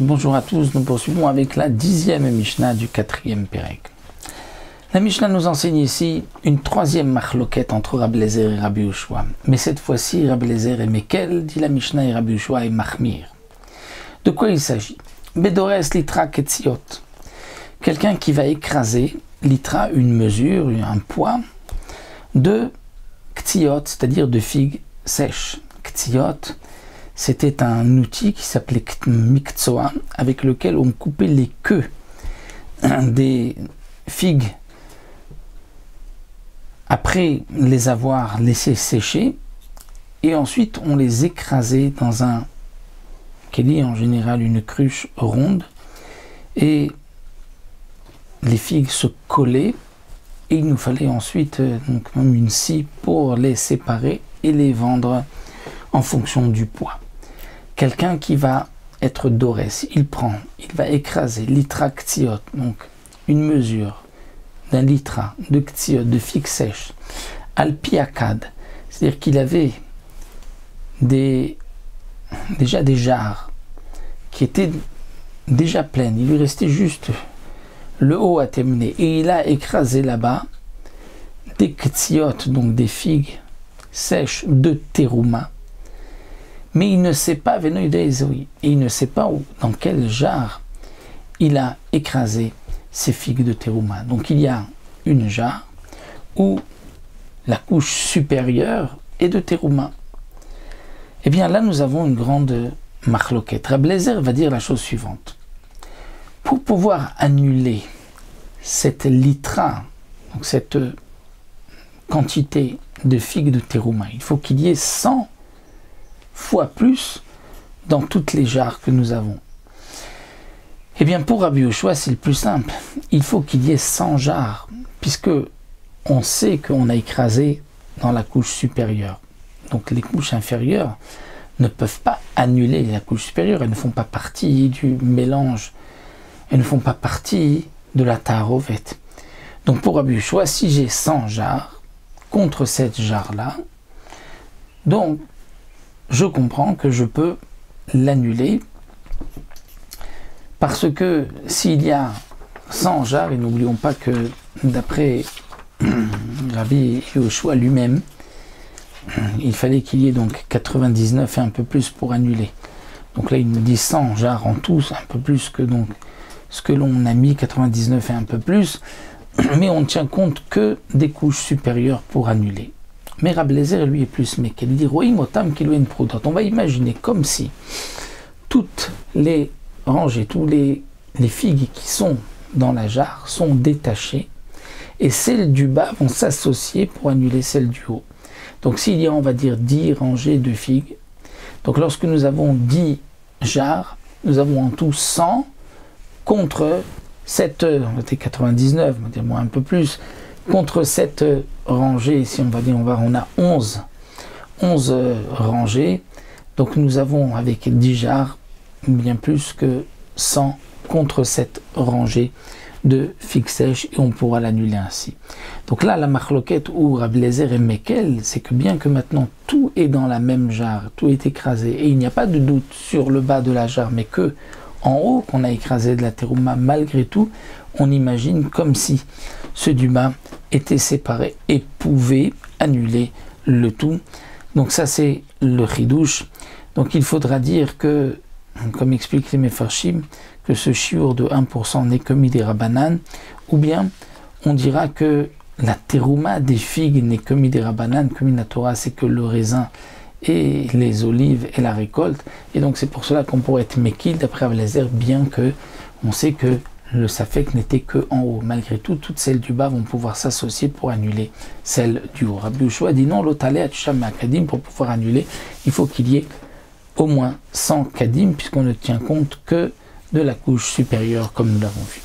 Bonjour à tous, nous poursuivons avec la 10e Mishnah du 4e Pérec. La Mishnah nous enseigne ici une troisième marloquette entre Rabbi Eliezer et Rabbi Yehoshua. Mais cette fois-ci, Rabbi Eliezer est Mekel, dit la Mishnah, et Rabbi Yehoshua est Mahmir. De quoi il s'agit? Bedores litra ketziot. Quelqu'un qui va écraser, litra, une mesure, un poids, de ktziot, c'est-à-dire de figues sèches. Ktziot, c'était un outil qui s'appelait Miktsoa, avec lequel on coupait les queues des figues après les avoir laissées sécher, et ensuite on les écrasait dans un kéli, en général une cruche ronde, et les figues se collaient, et il nous fallait ensuite donc même une scie pour les séparer et les vendre en fonction du poids. Quelqu'un qui va être dorès, il va écraser litra ktziot, donc une mesure d'un litra de ktziot, de figues sèches, alpiakad, c'est-à-dire qu'il avait déjà des jarres qui étaient déjà pleines, il lui restait juste le haut à terminer, et il a écrasé là-bas des ktziot, donc des figues sèches de terouma, mais il ne sait pas, et il ne sait pas dans quel jarre il a écrasé ces figues de terouma. Donc il y a une jarre où la couche supérieure est de terouma. Et bien là nous avons une grande marloquette. Rabbi Eliezer va dire la chose suivante. Pour pouvoir annuler cette litra, donc cette quantité de figues de terouma, il faut qu'il y ait 100 fois plus dans toutes les jarres que nous avons. Eh bien pour Rabbi Yehoshua c'est le plus simple, il faut qu'il y ait 100 jarres, puisque on sait qu'on a écrasé dans la couche supérieure. Donc les couches inférieures ne peuvent pas annuler la couche supérieure, elles ne font pas partie du mélange, elles ne font pas partie de la taharovet. Donc pour Rabbi Yehoshua, si j'ai 100 jarres contre cette jarre-là, donc je comprends que je peux l'annuler, parce que s'il y a 100 jarres, et n'oublions pas que d'après Rabbi Yehoshua lui-même, il fallait qu'il y ait donc 99 et un peu plus pour annuler. Donc là il nous dit 100 jarres en tout, un peu plus que donc ce que l'on a mis, 99 et un peu plus, mais on ne tient compte que des couches supérieures pour annuler. Mais Rabbi Eliezer, lui, est plus Mekel. Il dit Roim otam kilo en prudot. On va imaginer comme si toutes les rangées, tous les figues qui sont dans la jarre sont détachées, et celles du bas vont s'associer pour annuler celles du haut. Donc s'il y a, on va dire, 10 rangées de figues, donc lorsque nous avons 10 jarres, nous avons en tout 100 contre cette, on va dire 99, on va dire moins un peu plus, contre cette rangée, ici on va dire on a 11 rangées, donc nous avons avec 10 jarres bien plus que 100 contre cette rangée de figues sèches, et on pourra l'annuler ainsi. Donc là la marloquette où Rabbi Eliezer et Mekel, c'est que bien que maintenant tout est dans la même jarre, tout est écrasé, et il n'y a pas de doute sur le bas de la jarre, mais que en haut qu'on a écrasé de la terouma, malgré tout on imagine comme si ceux du bas étaient séparés et pouvaient annuler le tout. Donc ça c'est le chidouche. Donc il faudra dire que, comme explique les Mefarshim, que ce chiour de 1% n'est que midé rabanan, ou bien on dira que la terouma des figues n'est que midé rabanan, comme la Torah c'est que le raisin et les olives et la récolte, et donc c'est pour cela qu'on pourrait être mekil d'après Rabbi Eliezer, bien que on sait que le safek n'était que en haut. Malgré tout, toutes celles du bas vont pouvoir s'associer pour annuler celles du haut. Rabbi Yehoshua dit non, l'otale atcham kadim, pour pouvoir annuler, il faut qu'il y ait au moins 100 kadim, puisqu'on ne tient compte que de la couche supérieure, comme nous l'avons vu.